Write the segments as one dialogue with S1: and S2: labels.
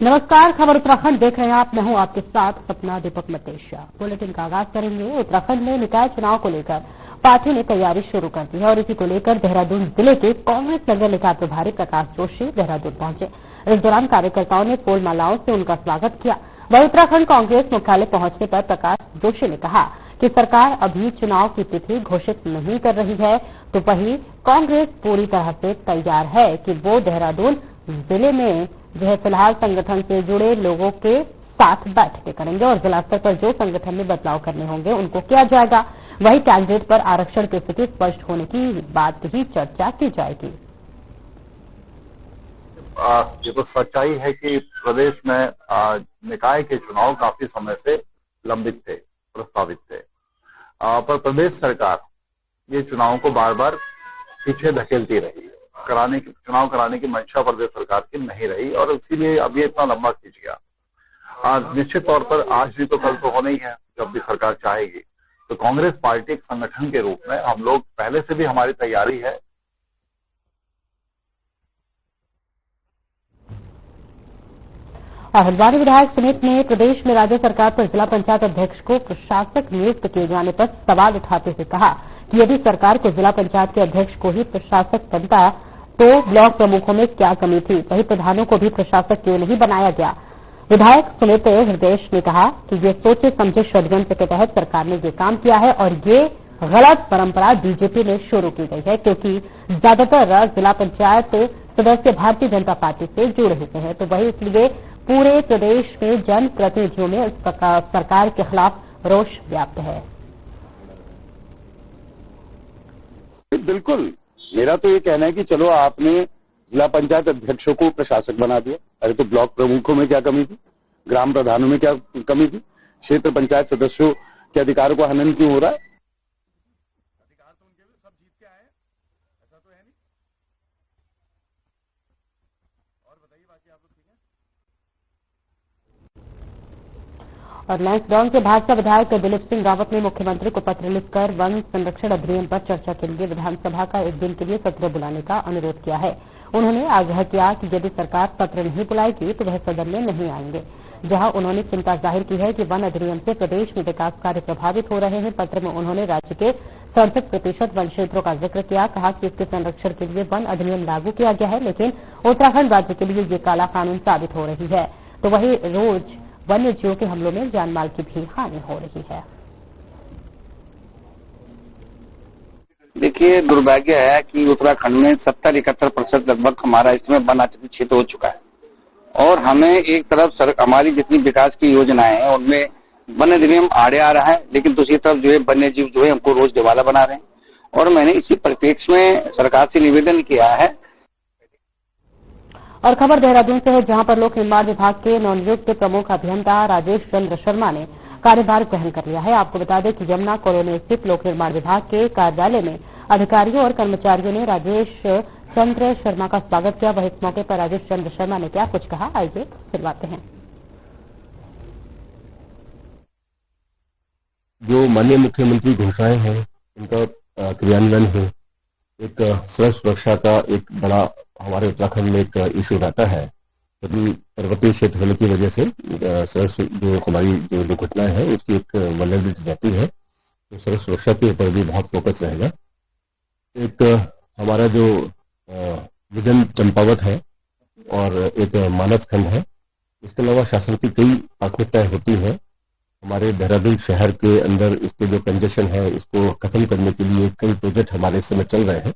S1: नमस्कार, खबर उत्तराखंड देख रहे हैं आप। मैं हूं आपके साथ सपना दीपक मतेशिया। बुलेटिन का आगाज करेंगे। उत्तराखंड में निकाय चुनाव को लेकर पार्टी ने तैयारी शुरू कर दी है और इसी को लेकर देहरादून जिले के कांग्रेस नगर निकाय प्रभारी प्रकाश जोशी देहरादून पहुंचे। इस दौरान कार्यकर्ताओं ने फूल मालाओं से उनका स्वागत किया। वहीं उत्तराखंड कांग्रेस मुख्यालय पहुंचने पर प्रकाश जोशी ने कहा कि सरकार अभी चुनाव की तिथि घोषित नहीं कर रही है, तो वहीं कांग्रेस पूरी तरह से तैयार है कि वो देहरादून जिले में जो है फिलहाल संगठन से जुड़े लोगों के साथ बैठकें करेंगे और जिला स्तर पर जो संगठन में बदलाव करने होंगे उनको किया जाएगा। वहीं कैंडिडेट पर आरक्षण की स्थिति स्पष्ट होने की बात ही चर्चा की जाएगी।
S2: ये तो सच्चाई है कि प्रदेश में निकाय के चुनाव काफी समय से लंबित थे, प्रस्तावित थे, पर प्रदेश सरकार ये चुनाव को बार बार पीछे धकेलती रही। चुनाव कराने की मंशा प्रदेश सरकार की नहीं रही और इसीलिए अब ये इतना लंबा खींच गया। निश्चित तौर पर आज भी तो कल तो होना ही है, जब भी सरकार चाहेगी। तो कांग्रेस पार्टी एक संगठन के रूप में हम लोग पहले से भी हमारी तैयारी है।
S1: और हल्द्वानी विधायक सुमित ने प्रदेश में राज्य सरकार पर जिला पंचायत अध्यक्ष को प्रशासक नियुक्त किए जाने पर सवाल उठाते हुए कहा कि यदि सरकार को जिला पंचायत के अध्यक्ष को ही प्रशासक बनता तो ब्लॉक प्रमुखों में क्या कमी थी, वही प्रधानों को भी प्रशासक क्यों नहीं बनाया गया। विधायक सुमित हृदयेश ने कहा कि ये सोचे समझे षड्यंत्र के तहत सरकार ने ये काम किया है और ये गलत परंपरा बीजेपी में शुरू की गई है, क्योंकि ज्यादातर जिला पंचायत सदस्य भारतीय जनता पार्टी से जुड़े हुए हैं। तो वही इसलिए पूरे प्रदेश में जनप्रतिनिधियों में इस प्रकार सरकार के खिलाफ रोष व्याप्त है।
S3: बिल्कुल, मेरा तो ये कहना है कि चलो आपने जिला पंचायत अध्यक्षों को प्रशासक बना दिया, अरे तो ब्लॉक प्रमुखों में क्या कमी थी, ग्राम प्रधानों में क्या कमी थी, क्षेत्र पंचायत सदस्यों के अधिकारों को हनन क्यों हो रहा है? अधिकार तो उनके भी सब जीत के आए, ऐसा तो है नहीं। और बताइए बाकी आप लोग ठीक है?
S1: और लैंसडाउन के भाजपा विधायक दिलीप सिंह रावत ने मुख्यमंत्री को पत्र लिखकर वन संरक्षण अधिनियम पर चर्चा के लिए विधानसभा का एक दिन के लिए सत्र बुलाने का अनुरोध किया है। उन्होंने आग्रह किया कि यदि सरकार सत्र नहीं बुलाएगी तो वह सदन में नहीं आएंगे। जहां उन्होंने चिंता जाहिर की है कि वन अधिनियम से प्रदेश में विकास कार्य प्रभावित हो रहे हैं। पत्र में उन्होंने राज्य के 67% वन क्षेत्रों का जिक्र किया। कहा कि इसके संरक्षण के लिए वन अधिनियम लागू किया गया है, लेकिन उत्तराखंड राज्य के लिए ये काला कानून साबित हो रही है। तो वही रोज वन्य जीवों के हमलों में जानमाल की भी हानि हो रही है।
S3: देखिए, दुर्भाग्य है कि उत्तराखंड में 70-71% लगभग हमारा इसमें वन आच्छादित क्षेत्र हो चुका है और हमें एक तरफ हमारी जितनी विकास की योजनाएं हैं उनमें वन अधिनियम आड़े आ रहा है, लेकिन दूसरी तरफ जो है वन्य जीव जो है हमको रोज दिवाला बना रहे हैं। और मैंने इसी परिप्रेक्ष्य में सरकार से निवेदन किया है।
S1: और खबर देहरादून से है, जहां पर लोक निर्माण विभाग के नवनियुक्त प्रमुख अभियंता राजेश चंद्र शर्मा ने कार्यभार ग्रहण कर लिया है। आपको बता दें कि यमुना कॉलोनी स्थित लोक निर्माण विभाग के कार्यालय में अधिकारियों और कर्मचारियों ने राजेश चंद्र शर्मा का स्वागत किया। वह इस मौके पर राजेश चंद्र शर्मा ने क्या कुछ कहा, आइए सुनवाते हैं।
S4: जो माननीय मुख्यमंत्री घोषणाएं हैं उनका क्रियान्वयन हो, एक सड़क सुरक्षा का एक बड़ा हमारे उत्तराखंड में एक इशू रहता है। क्योंकि पर्वतीय क्षेत्र होने की वजह से सड़क जो हमारी जो दुर्घटनाएं हैं उसकी एक वल्नरेबिलिटी रहती है, तो सड़क सुरक्षा के ऊपर भी बहुत फोकस रहेगा। एक हमारा जो विजन चंपावत है और एक मानस खंड है, इसके अलावा शासन की कई प्राथमिकताएं होती हैं। हमारे देहरादून शहर के अंदर इसके जो कंजेशन है इसको खत्म करने के लिए कई प्रोजेक्ट हमारे इस समय चल रहे हैं।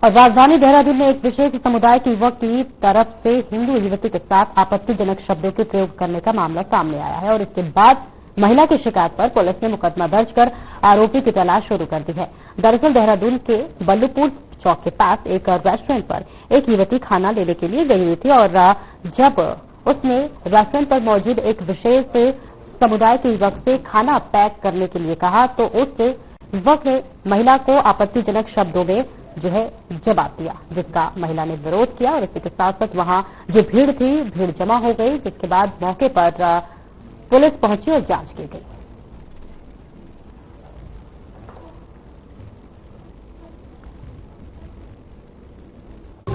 S1: और राजधानी देहरादून में एक विशेष समुदाय के युवक की तरफ से हिंदू युवती के साथ आपत्तिजनक शब्दों के प्रयोग करने का मामला सामने आया है और इसके बाद महिला की शिकायत पर पुलिस ने मुकदमा दर्ज कर आरोपी की तलाश शुरू कर दी है। दरअसल देहरादून के बल्लूपुर चौक के पास एक रेस्टोरेंट पर एक युवती खाना लेने के लिए गई हुई थी और जब उसने रेस्टोरेंट पर मौजूद एक विशेष समुदाय के युवक से खाना पैक करने के लिए कहा तो उस युवक ने महिला को आपत्तिजनक शब्दों में जो है जवाब दिया, जिसका महिला ने विरोध किया और इसी के साथ साथ वहां जो भीड़ थी, भीड़ जमा हो गई, जिसके बाद मौके पर पुलिस पहुंची और जांच की गई।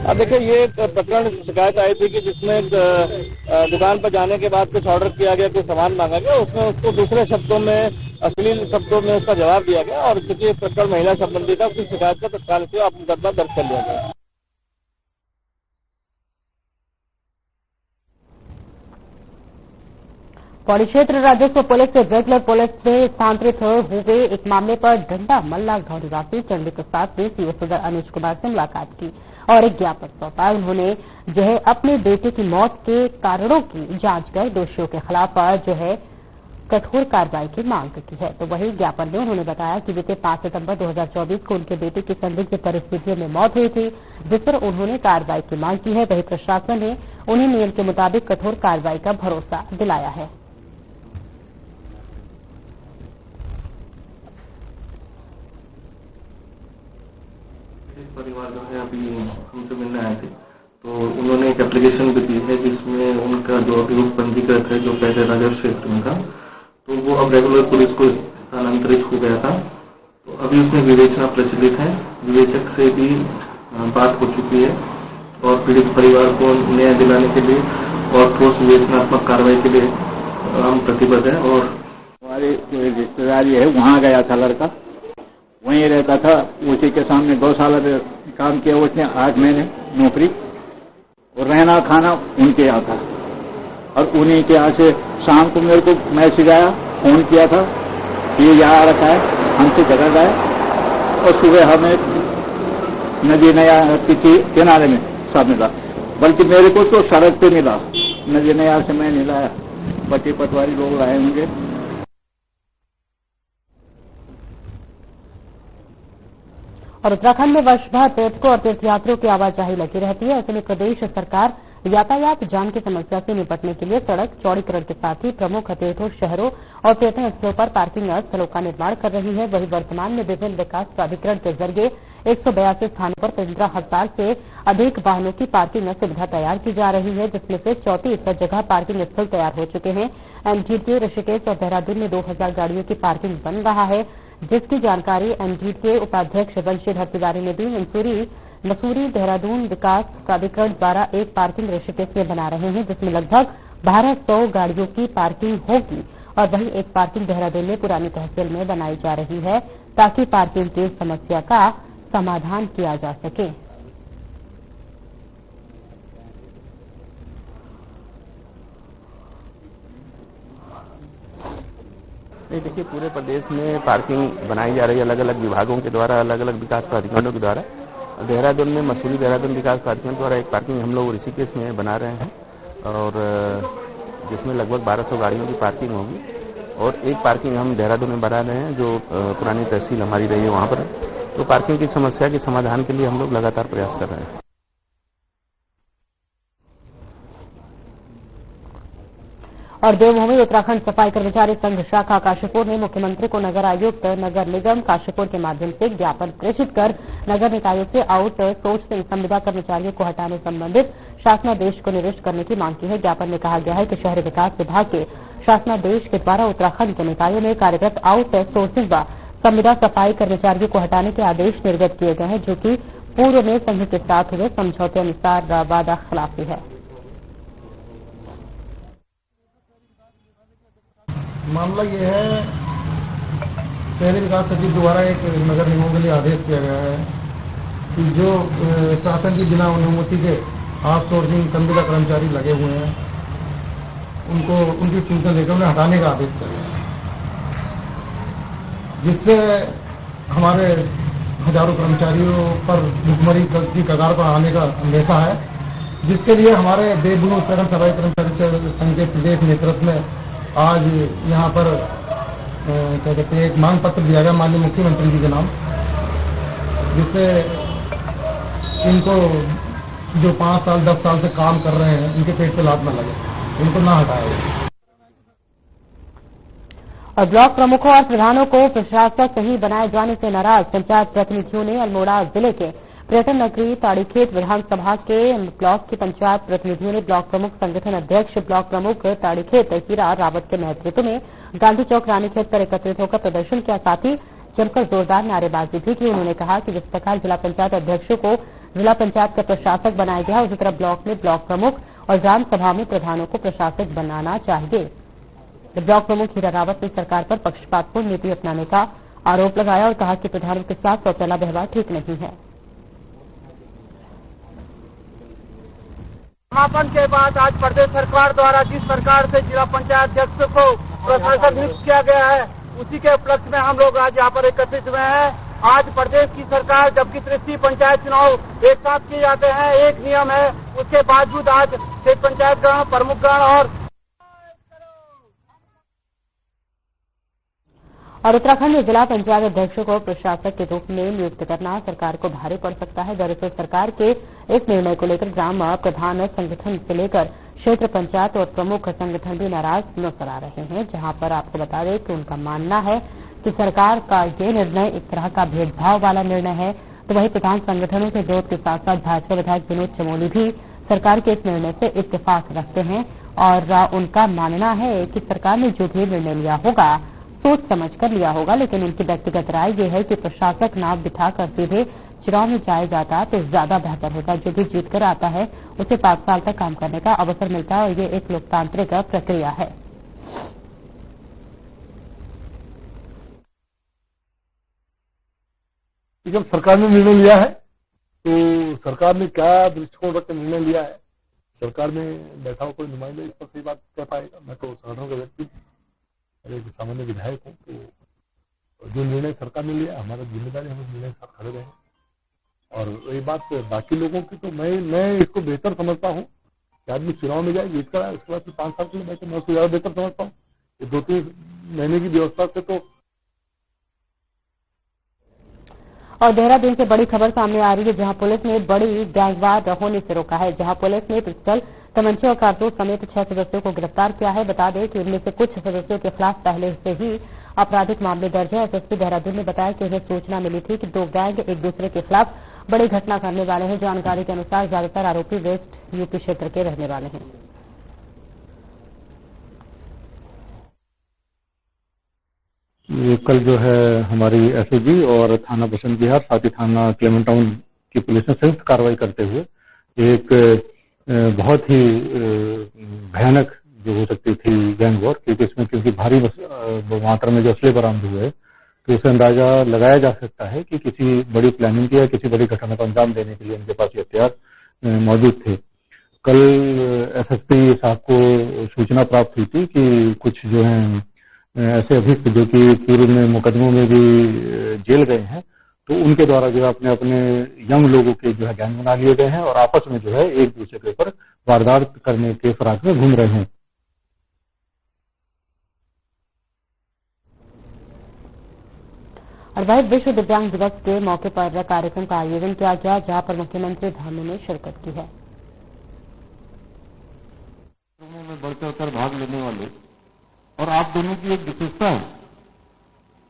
S5: अब देखिए, ये प्रकरण शिकायत आई थी कि जिसमें दुकान पर जाने के बाद कुछ ऑर्डर किया गया, कुछ सामान मांगा गया, उसमें उसको दूसरे शब्दों में, अश्लील शब्दों में उसका जवाब दिया गया और चूंकि प्रकरण महिला संबंधी था, उसकी शिकायत का तत्काल से मुकदमा दर्ज कर लिया गया।
S1: पौड़ी क्षेत्र राजस्व पुलिस से रेगुलर पुलिस में स्थानांतरित हुए एक मामले पर डंडा मल्ला गांव निवासी चंडी प्रसाद ने सीओ सदर अनुज कुमार से मुलाकात की और एक ज्ञापन सौंपा। उन्होंने जो है अपने बेटे की मौत के कारणों की जांच कर दोषियों के खिलाफ जो है कठोर कार्रवाई की मांग की है। तो वही ज्ञापन में उन्होंने बताया कि बीते 5 सितंबर 2024 को उनके बेटे की संदिग्ध परिस्थितियों में मौत हुई थी, जिस पर उन्होंने कार्रवाई की मांग की है। वही प्रशासन ने उन्हें नियम के मुताबिक कठोर कार्रवाई का भरोसा दिलाया है।
S6: परिवार जो है अभी हमसे मिलने आए थे, तो उन्होंने एक एप्लीकेशन भी दी है जिसमें उनका जो अभियुक्त पंजीकृत है, जो पहले राजस्व क्षेत्र में था, तो वो अब रेगुलर पुलिस को स्थानांतरित हो गया था। तो अभी उसमें विवेचना प्रचलित है, विवेचक से भी बात हो चुकी है और पीड़ित परिवार को न्याय दिलाने के लिए और ठोस विवेचनात्मक कार्रवाई के लिए हम प्रतिबद्ध है। और
S7: हमारी जो रिश्तेदारी है वहां गया था लड़का, वहीं रहता था, उसी के सामने गौशाला में काम किया उसने 8 महीने नौकरी, और रहना खाना उनके यहाँ था। और उन्हीं के यहाँ से शाम को मेरे को मैसेज आया, फोन किया था, ये यहाँ रखा है, हमसे जगह गए, और सुबह हमें नदी नया किनारे में सब मिला, बल्कि मेरे को तो सड़क पे मिला, नदी नया से मैं नहीं लाया, पट्टी पटवारी लोग लाए होंगे।
S1: और उत्तराखंड में वर्ष भर पर्यटकों और तीर्थयात्रियों की आवाजाही लगी रहती है। ऐसे में प्रदेश सरकार यातायात जाम की समस्या से निपटने के लिए सड़क चौड़ीकरण के साथ ही प्रमुख तीर्थों, शहरों और पर्यटन स्थलों पर पार्किंग स्थलों का निर्माण कर रही है। वहीं वर्तमान में विभिन्न विकास प्राधिकरण के जरिए 182 स्थानों पर 15,000 से अधिक वाहनों की पार्किंग सुविधा तैयार की जा रही है, जिसमें से 34 जगह पार्किंग स्थल तैयार हो चुके हैं। एमजीटी ऋषिकेश और देहरादून में 2000 गाड़ियों की पार्किंग बन रहा है, जिसकी जानकारी एमजीटी के उपाध्यक्ष बंशीधर तिवारी ने दी। मसूरी देहरादून विकास प्राधिकरण द्वारा एक पार्किंग ऋषिकेश में बना रहे हैं, जिसमें लगभग 1200 गाड़ियों की पार्किंग होगी, और वहीं एक पार्किंग देहरादून में पुरानी तहसील में बनाई जा रही है, ताकि पार्किंग की समस्या का समाधान किया जा सके।
S8: देखिए, पूरे प्रदेश में पार्किंग बनाई जा रही है अलग अलग विभागों के द्वारा, अलग अलग विकास प्राधिकरणों के द्वारा। देहरादून में मसूरी देहरादून विकास प्राधिकरण द्वारा एक पार्किंग हम लोग ऋषिकेश में बना रहे हैं, और जिसमें लगभग 1200 गाड़ियों की पार्किंग होगी, और एक पार्किंग हम देहरादून में बना रहे हैं जो पुरानी तहसील हमारी रही है वहां पर। तो पार्किंग की समस्या के समाधान के लिए हम लोग लगातार प्रयास कर रहे हैं।
S1: और देवभूमि उत्तराखंड सफाई कर्मचारी संघ शाखा काशीपुर ने मुख्यमंत्री को नगर आयुक्त नगर निगम काशीपुर के माध्यम से ज्ञापन प्रेषित कर नगर निकायों से आउट सोर्सिंग संविदा कर्मचारियों को हटाने संबंधित शासनादेश को निरस्त करने की मांग की है। ज्ञापन में कहा गया है कि शहरी विकास विभाग के शासनादेश के द्वारा उत्तराखंड के निकायों में कार्यरत आउट सोर्सिंग व संविदा सफाई कर्मचारियों को हटाने के आदेश निर्गत किए गए हैं, जो कि पूर्व में संघ के साथ हुए समझौते अनुसार वादा खिलाफी है।
S9: मामला ये है, शहरी विकास सचिव द्वारा एक नगर निगमों के लिए आदेश किया गया है कि जो शासन की बिना अनुमति के आउटसोर्सिंग संविदा कर्मचारी लगे हुए हैं, उनको उनकी सूचना लेकर उन्हें हटाने का आदेश किया गया, जिससे हमारे हजारों कर्मचारियों पर भुखमरी की कगार पर आने का अंदेशा है, जिसके लिए हमारे देवभूमि उत्तराखंड सफाई कर्मचारी संघ के प्रदेश नेतृत्व में आज यहाँ पर क्या कहते हैं एक मांग पत्र दिया गया माननीय मुख्यमंत्री जी के नाम, जिससे इनको जो 5 साल 10 साल से काम कर रहे हैं, इनके पेट पे लात न लगे, इनको ना हटाया जाए।
S1: और ब्लॉक प्रमुखों और प्रधानों को प्रशासक सही बनाए जाने से नाराज पंचायत प्रतिनिधियों ने अल्मोड़ा जिले के पर्यटन नगरी ताड़ीखेत विधानसभा के ब्लॉक की पंचायत प्रतिनिधियों ने ब्लॉक प्रमुख संगठन अध्यक्ष ब्लॉक प्रमुख ताड़ीखेत हीरा रावत के नेतृत्व में गांधी चौक रानीखेत पर एकत्रित होकर प्रदर्शन किया, साथ ही जमकर जोरदार नारेबाजी भी की। उन्होंने कहा कि जिस प्रकार जिला पंचायत अध्यक्षों को जिला पंचायत का प्रशासक बनाया गया। उसी तरह ब्लॉक में ब्लॉक प्रमुख और ग्राम सभा में प्रधानों को प्रशासक बनाना चाहिए। ब्लॉक प्रमुख हीरा रावत ने सरकार पर पक्षपातपूर्ण नीति अपनाने का आरोप लगाया और कहा कि प्रधानों के साथ सौतेला व्यवहार ठीक नहीं है।
S5: समापन के बाद आज प्रदेश सरकार द्वारा जिस प्रकार से जिला पंचायत अध्यक्ष को प्रशासक नियुक्त किया गया है, उसी के उपलक्ष्य में हम लोग आज यहाँ पर एकत्रित हुए हैं। आज प्रदेश की सरकार जबकि त्रिस्तरीय पंचायत चुनाव एक साथ किए जाते हैं, एक नियम है, उसके बावजूद आज क्षेत्र पंचायतगण, प्रमुखगण
S1: और उत्तराखंड में जिला पंचायत अध्यक्षों को प्रशासक के रूप में नियुक्त करना सरकार को भारी पड़ सकता है। दरअसल सरकार के इस निर्णय को लेकर ग्राम प्रधान संगठन से लेकर क्षेत्र पंचायत और प्रमुख संगठन भी नाराज नजर आ रहे हैं, जहां पर आपको बता दें कि उनका मानना है कि सरकार का ये निर्णय एक तरह का भेदभाव वाला निर्णय है। तो वहीं प्रधान संगठनों के विरोध के साथ साथ भाजपा विधायक विनोद चमोली भी सरकार के इस निर्णय से इत्तेफाक रखते हैं और उनका मानना है कि सरकार ने जो भी निर्णय लिया होगा सोच समझ कर लिया होगा, लेकिन उनकी व्यक्तिगत राय यह है कि प्रशासक नाव बिठाकर सीधे चुनाव में जाया जाता तो ज्यादा बेहतर होगा। जो भी जीत कर आता है उसे 5 साल तक काम करने का अवसर मिलता है और ये एक लोकतांत्रिक प्रक्रिया है।
S9: जब सरकार ने निर्णय लिया है तो सरकार ने क्या दृष्टिकोण रख निर्णय लिया है, सरकार में बैठा हुआ कोई नुमाइंदा इस पर सही बात कह पाएगा। मैं तो संगठनों का व्यक्ति एक सामान्य विधायक हूँ, तो जो निर्णय सरकार ने लिया हमारा जिम्मेदारी, हम निर्णय के साथ खड़े रहे। और ये बात बाकी लोगों की तो मैं इसको बेहतर समझता हूँ कि आदमी चुनाव में जाए, जीत कर आए, उसके बाद 5 साल के लिए बैठे, मैं उसको ज्यादा बेहतर समझता हूँ। ये 2-3 महीने की व्यवस्था से तो।
S1: और देहरादून से बड़ी खबर सामने आ रही है, जहां पुलिस ने बड़ी गैंगवार होने से रोका है। जहां पुलिस ने पिस्टल, तमंचे और कारतूस समेत 6 सदस्यों को गिरफ्तार किया है। बता दें कि इनमें से कुछ सदस्यों के खिलाफ पहले से ही आपराधिक मामले दर्ज है। एसएसपी देहरादून ने बताया कि उन्हें सूचना मिली थी कि 2 गैंग एक दूसरे के खिलाफ बड़ी घटना करने वाले हैं। जानकारी के अनुसार ज्यादातर आरोपी वेस्ट यूपी क्षेत्र के रहने वाले हैं।
S4: ये कल जो है हमारी एसओजी और थाना बसंत विहार साथ ही थाना क्लेमेंट टाउन की पुलिस ने संयुक्त कार्रवाई करते हुए एक बहुत ही भयानक जो हो सकती थी गैंग वॉर, क्योंकि भारी मात्रा में जो असले बरामद हुए तो उसे अंदाजा लगाया जा सकता है कि किसी बड़ी प्लानिंग की या किसी बड़ी घटना को अंजाम देने के लिए उनके पास ये हथियार मौजूद थे। कल एसएसपी साहब को सूचना प्राप्त हुई थी कि कुछ जो है ऐसे अभियुक्त जो कि पूर्व में मुकदमों में भी जेल गए हैं, तो उनके द्वारा जो है अपने अपने यंग लोगों के जो है गैंग बना लिए गए हैं और आपस में जो है एक दूसरे के ऊपर वारदात करने के फराक में घूम रहे हैं।
S1: और वही विश्व दिव्यांग दिवस के मौके पर कार्यक्रम का आयोजन किया गया, जहां पर मुख्यमंत्री धामी ने शिरकत की है।
S10: में बढ़ चढ़कर भाग लेने वाले और आप दोनों की एक विशेषता है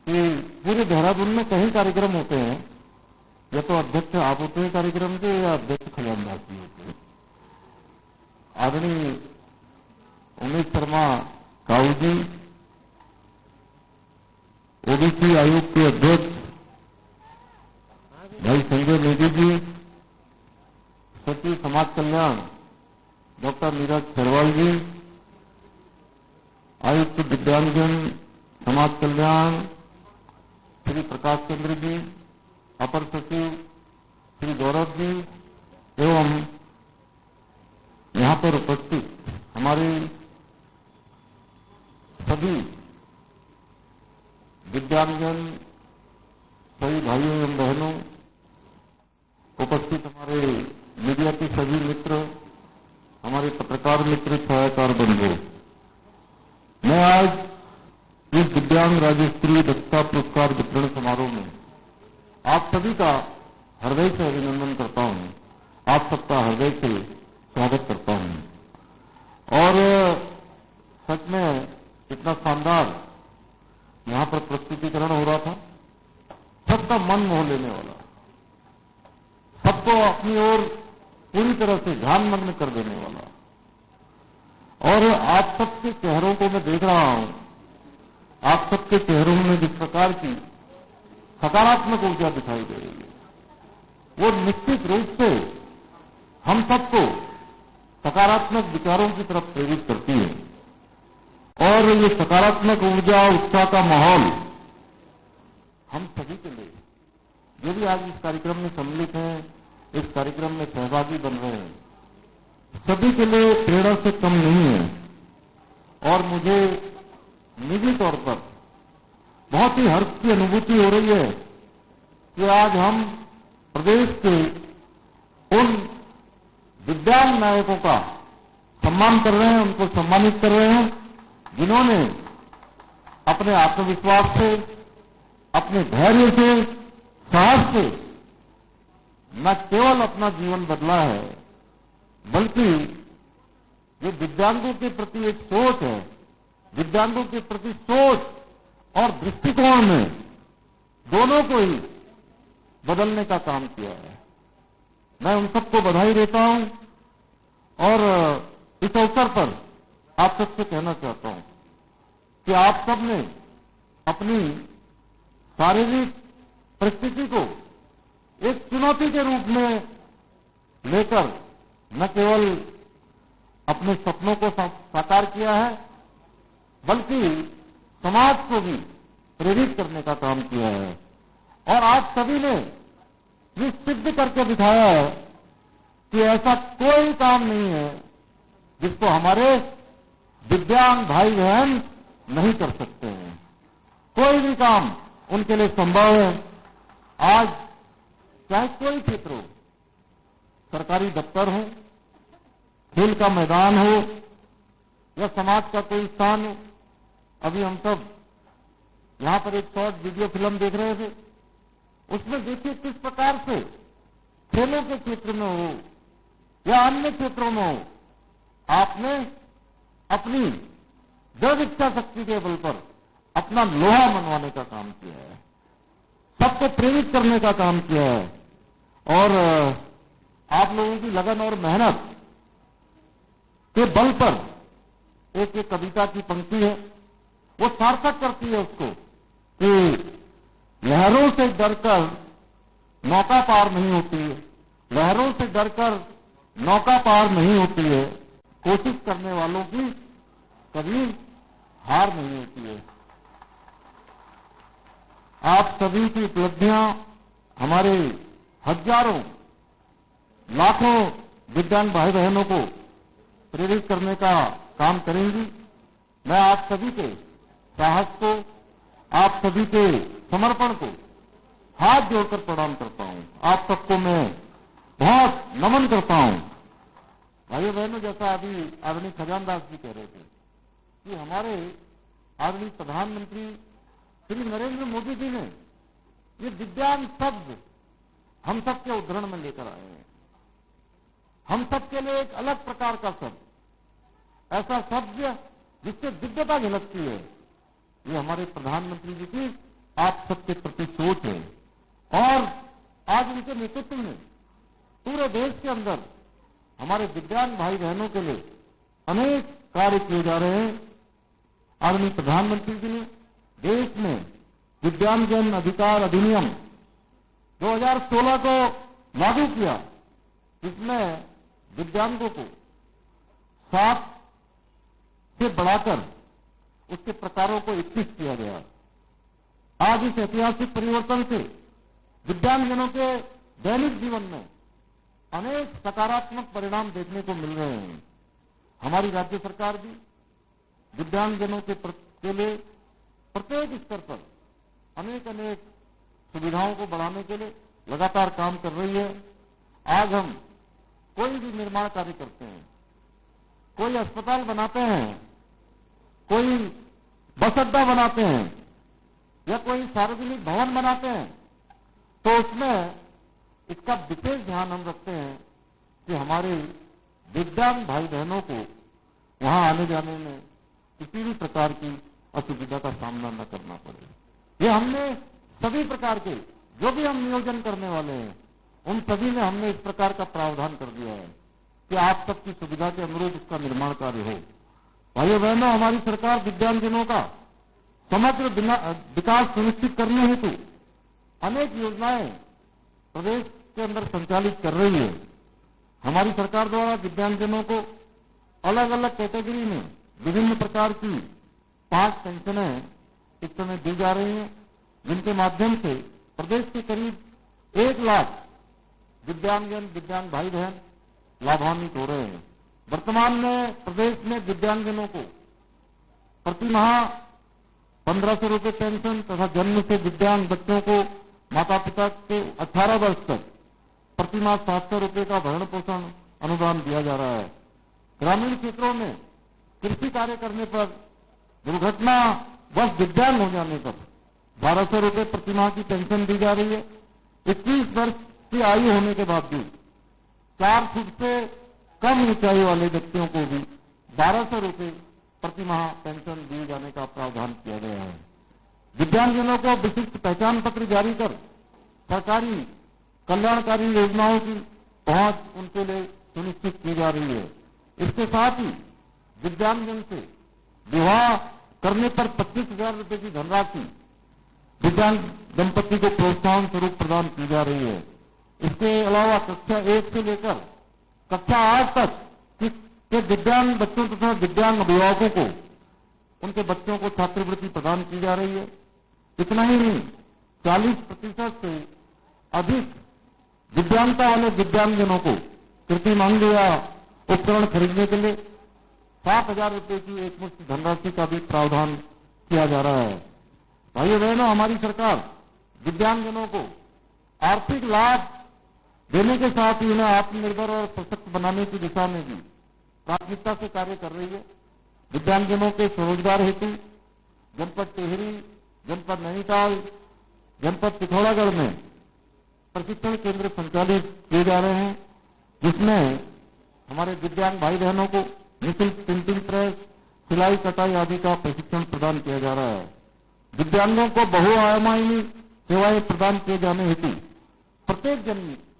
S10: कि पूरे देहरादून में कहीं कार्यक्रम होते हैं, या तो अध्यक्ष आप होते हैं कार्यक्रम के या अध्यक्ष खजानदार जी होते हैं। आदरणीय उमेश शर्मा काऊ जी, ओबीसी आयोग के अध्यक्ष भाई संजय नेगी जी, सचिव समाज कल्याण डॉक्टर नीरज खरवाल जी, आयुक्त दिव्यांगजन समाज कल्याण श्री प्रकाश चंद्र जी, अपर सचिव श्री गौरव जी एवं यहां पर उपस्थित हमारे सभी दिव्यांगजन सभी भाइयों एवं बहनों, उपस्थित हमारे मीडिया के सभी मित्र, हमारे पत्रकार मित्र, छायाकार बंधु, मैं आज इस दिव्यांग राज्य स्तरीय दक्षता पुरस्कार वितरण समारोह में आप सभी का हृदय से अभिनंदन करता हूं, आप सबका हृदय से स्वागत करता हूं। और सच में इतना शानदार यहां पर प्रस्तुतिकरण हो रहा था, सबका मन मोह लेने वाला, सबको अपनी ओर पूरी तरह से ध्यानमग्न कर देने वाला। और आप सबके चेहरों को मैं देख रहा हूं, आप सबके चेहरों में जिस प्रकार की सकारात्मक ऊर्जा दिखाई दे रही है, वो निश्चित रूप से हम सबको सकारात्मक विचारों की तरफ प्रेरित करती है और ये सकारात्मक ऊर्जा उत्साह का माहौल हम सभी के लिए, जो भी आज इस कार्यक्रम में सम्मिलित हैं, इस कार्यक्रम में सहभागी बन रहे हैं, सभी के लिए प्रेरणा से कम नहीं है। और मुझे निजी तौर पर बहुत ही हर्ष की अनुभूति हो रही है कि आज हम प्रदेश के उन दिव्यांग नायकों का सम्मान कर रहे हैं, उनको सम्मानित कर रहे हैं, जिन्होंने अपने आत्मविश्वास से, अपने धैर्य से, साहस से न केवल अपना जीवन बदला है, बल्कि ये दिव्यांगों के प्रति एक सोच है, दिव्यांगों के प्रति सोच और दृष्टिकोण में दोनों को ही बदलने का काम किया है। मैं उन सबको बधाई देता हूं और इस अवसर पर आप सबसे कहना चाहता हूं कि आप सबने अपनी शारीरिक परिस्थिति को एक चुनौती के रूप में लेकर न केवल अपने सपनों को साकार किया है, बल्कि समाज को भी प्रेरित करने का काम किया है। और आप सभी ने ये सिद्ध करके दिखाया है कि ऐसा कोई काम नहीं है जिसको हमारे दिव्यांग भाई बहन नहीं कर सकते हैं। कोई भी काम उनके लिए संभव है। आज चाहे कोई क्षेत्र हो, सरकारी दफ्तर हो, खेल का मैदान हो या समाज का कोई स्थान हो। अभी हम सब यहां पर एक शॉर्ट वीडियो फिल्म देख रहे थे, उसमें देखिए किस प्रकार से खेलों के क्षेत्र में हो या अन्य क्षेत्रों में हो, आपने अपनी दृढ़ इच्छा शक्ति के बल पर अपना लोहा मनवाने का काम किया है, सबको प्रेरित करने का काम किया है। और आप लोगों की लगन और मेहनत के बल पर एक कविता की पंक्ति है, वो सार्थक करती है उसको कि लहरों से डरकर नौका पार नहीं होती है, लहरों से डरकर नौका पार नहीं होती है, कोशिश करने वालों की कभी हार नहीं होती है। आप सभी की उपलब्धियां हमारे हजारों लाखों दिव्यांग भाई बहनों को प्रेरित करने का काम करेंगी। मैं आप सभी के साहस को, आप सभी के समर्पण को हाथ जोड़कर प्रणाम करता हूं। आप सबको मैं बहुत नमन करता हूं। भाइयों बहनों, जैसा अभी आदरणीय खजानदास जी कह रहे थे कि हमारे आदरणीय प्रधानमंत्री श्री नरेंद्र मोदी जी ने ये दिव्यांग शब्द हम सबके उद्धरण में लेकर आए हैं। हम सबके लिए एक अलग प्रकार का शब्द, ऐसा शब्द जिससे दिव्यता झलकती है, ये हमारे प्रधानमंत्री जी की आप सबके प्रति सोच है। और आज उनके नेतृत्व में पूरे देश के अंदर हमारे दिव्यांग भाई बहनों के लिए अनेक कार्य किए जा रहे हैं। आदरणीय प्रधानमंत्री जी ने देश में दिव्यांगजन अधिकार अधिनियम 2016 को लागू किया, जिसमें दिव्यांगों को 7 से बढ़ाकर उसके प्रकारों को 21 किया गया। आज इस ऐतिहासिक परिवर्तन से दिव्यांगजनों के दैनिक जीवन में अनेक सकारात्मक परिणाम देखने को मिल रहे हैं। हमारी राज्य सरकार भी दिव्यांगजनों के लिए प्रत्येक स्तर पर अनेक सुविधाओं को बढ़ाने के लिए लगातार काम कर रही है। आज हम कोई भी निर्माण कार्य करते हैं, कोई अस्पताल बनाते हैं, कोई बस अड्डा बनाते हैं या कोई सार्वजनिक भवन बनाते हैं, तो उसमें इसका विशेष ध्यान हम रखते हैं कि हमारे दिव्यांग भाई बहनों को वहां आने जाने में किसी भी प्रकार की असुविधा का सामना न करना पड़े। ये हमने सभी प्रकार के जो भी हम नियोजन करने वाले हैं, उन सभी में हमने इस प्रकार का प्रावधान कर दिया है कि आप सबकी सुविधा के अनुरूप इसका निर्माण कार्य हो। भाइयों बहनों, हमारी सरकार दिव्यांगजनों का समग्र विकास सुनिश्चित करने हेतु अनेक योजनाएं प्रदेश के अंदर संचालित कर रही है। हमारी सरकार द्वारा दिव्यांगजनों को अलग अलग कैटेगरी में विभिन्न प्रकार की 5 पेंशनें इस समय दी जा रही हैं, जिनके माध्यम से प्रदेश के करीब 1 लाख दिव्यांगजन, दिव्यांग भाई बहन लाभान्वित हो रहे हैं। वर्तमान में प्रदेश में दिव्यांगजनों को प्रति माह 1500 रुपये पेंशन तथा जन्म से दिव्यांग बच्चों को माता पिता के 18 वर्ष तक प्रति माह 700 रुपये का भरण पोषण अनुदान दिया जा रहा है। ग्रामीण क्षेत्रों में कृषि कार्य करने पर दुर्घटना वश दिव्यांग हो जाने पर 1200 रुपये प्रति माह की पेंशन दी जा रही है। 21 वर्ष की आयु होने के बावजूद 4 फुट से कम ऊंचाई वाले व्यक्तियों को भी 1200 रुपये प्रति माह पेंशन दिए जाने का प्रावधान किया गया है। दिव्यांगजनों को विशिष्ट पहचान पत्र जारी कर सरकारी कल्याणकारी योजनाओं की पहुंच उनके लिए सुनिश्चित की जा रही है। इसके साथ ही दिव्यांगजन से विवाह करने पर 25,000 रुपये की धनराशि दिव्यांग दंपति को प्रोत्साहन स्वरूप प्रदान की जा रही है। इसके अलावा कक्षा 1 से लेकर कक्षा 8 तक के दिव्यांग बच्चों तथा दिव्यांग अभिभावकों को उनके बच्चों को छात्रवृत्ति प्रदान की जा रही है। इतना ही नहीं, 40% से अधिक दिव्यांगता वाले दिव्यांगजनों को कृत्रिम अंग या उपकरण खरीदने के लिए 7,000 रुपये की एकमुश्त धनराशि का भी प्रावधान किया जा रहा है। भाइयों बहनों, हमारी सरकार दिव्यांगजनों को आर्थिक लाभ देने के साथ ही उन्हें आत्मनिर्भर और सशक्त बनाने की दिशा में भी प्राथमिकता से कार्य कर रही है। दिव्यांगजनों के स्वरोजगार हेतु जनपद टिहरी, जनपद नैनीताल, जनपद पिथौरागढ़ में प्रशिक्षण केंद्र संचालित किए जा रहे हैं, जिसमें हमारे दिव्यांग भाई बहनों को निःशुल्क प्रिंटिंग प्रेस, सिलाई कटाई आदि का प्रशिक्षण प्रदान किया जा रहा है। दिव्यांगों को बहुआयामी सेवाएं प्रदान किए जाने हेतु प्रत्येक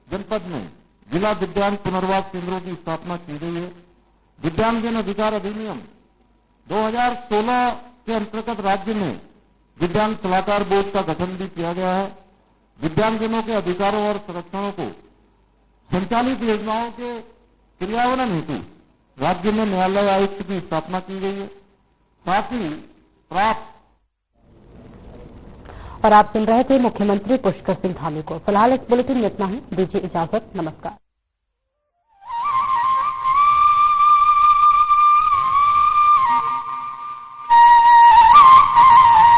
S10: जनपद में जिला दिव्यांग पुनर्वास केंद्रों की स्थापना की गई है। दिव्यांगजन अधिकार अधिनियम 2016 के अंतर्गत राज्य में दिव्यांग सलाहकार बोर्ड का गठन भी किया गया है। दिव्यांगजनों के अधिकारों और संरक्षणों को संचालित योजनाओं के क्रियान्वयन हेतु राज्य में न्यायालय आयुक्त की स्थापना की गई है। साथ ही प्राप्त
S1: और आप सुन रहे थे मुख्यमंत्री पुष्कर सिंह धामी को। फिलहाल इस बुलेटिन में इतना ही। दीजिए इजाजत। नमस्कार।